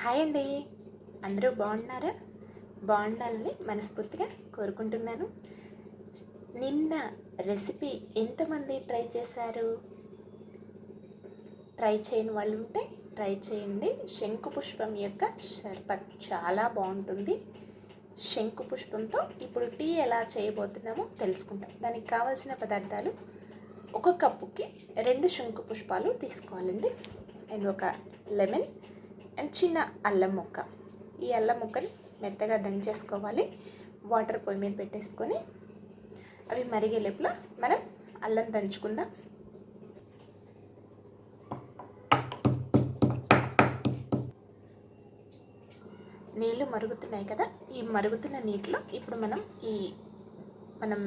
Hi అండి, అందరూ బాగున్నారా? బాగుండాలని మనస్ఫూర్తిగా కోరుకుంటున్నాను. నిన్న రెసిపీ ఎంతమంది ట్రై చేశారు? ట్రై చేయని వాళ్ళు ఉంటే ట్రై చేయండి. శంకు పుష్పం యొక్క షర్బత్ చాలా బాగుంటుంది. శంకు పుష్పంతో ఇప్పుడు టీ ఎలా చేయబోతున్నామో తెలుసుకుంటాం. దానికి కావాల్సిన పదార్థాలు: ఒక కప్పుకి 2 శంకు పుష్పాలు తీసుకోవాలండి, అండ్ ఒక లెమన్ అండ్ చిన్న అల్లం ముక్క. ఈ అల్లం ముక్కని మెత్తగా దంచేసుకోవాలి. వాటర్ పొయ్యి మీద పెట్టేసుకొని అవి మరిగే లోపల మనం అల్లం దంచుకుందాం. నీళ్ళు మరుగుతున్నాయి కదా, ఈ మరుగుతున్న నీటిలో ఇప్పుడు మనం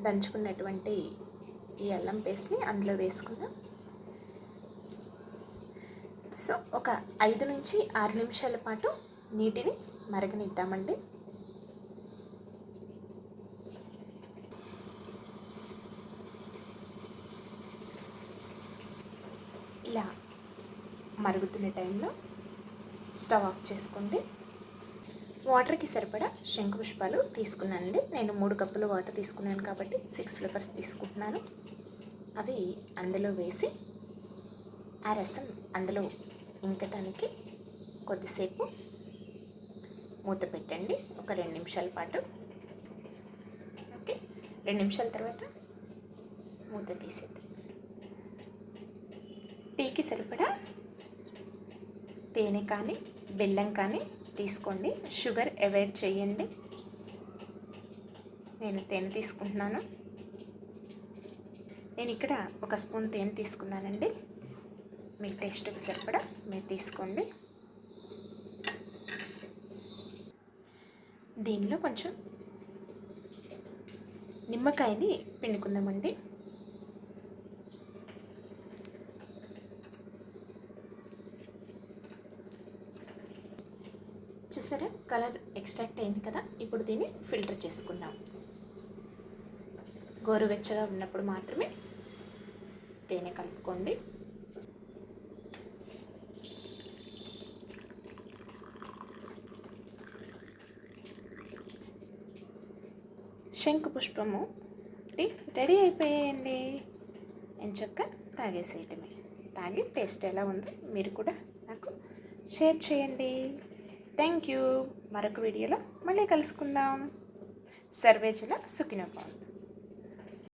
దంచుకున్నటువంటి ఈ అల్లం పేస్ట్ని అందులో వేసుకుందాం. సో ఒక 5 నుంచి 6 నిమిషాల పాటు నీటిని మరగనిద్దామండి. ఇలా మరుగుతున్న టైంలో స్టవ్ ఆఫ్ చేసుకోండి. వాటర్కి సరిపడా శంకు పుష్పాలు తీసుకున్నానండి. నేను 3 కప్పులు వాటర్ తీసుకున్నాను కాబట్టి 6 ఫ్లవర్స్ తీసుకుంటున్నాను. అవి అందులో వేసి ఆ రసం అందులో ఇంకటానికి కొద్దిసేపు మూత పెట్టండి, ఒక 2 నిమిషాల పాటు. ఓకే, 2 నిమిషాల తర్వాత మూత తీసేది. టీకి సరిపడా తేనె కానీ బెల్లం కానీ తీసుకోండి. షుగర్ అవాయిడ్ చేయండి. నేను తేనె తీసుకుంటున్నాను. నేను ఇక్కడ 1 స్పూన్ తేనె తీసుకున్నానండి. మీ టేస్ట్కి సరిపడా మీరు తీసుకోండి. దీనిలో కొంచెం నిమ్మకాయని పిండుకుందామండి. చూసారా, కలర్ ఎక్స్ట్రాక్ట్ అయింది కదా. ఇప్పుడు దీన్ని ఫిల్టర్ చేసుకుందాం. గోరువెచ్చగా ఉన్నప్పుడు మాత్రమే తేనె కలుపుకోండి. శంకు పుష్పము టీ రెడీ అయిపోయాయండి. ఎంచక్క తాగేసేయటమే. తాగి టేస్ట్ ఎలా ఉందో మీరు కూడా నాకు షేర్ చేయండి. Thank you. మరొక వీడియోలో మళ్ళీ కలుసుకుందాం. సర్వేజన సుఖినో భవంతు.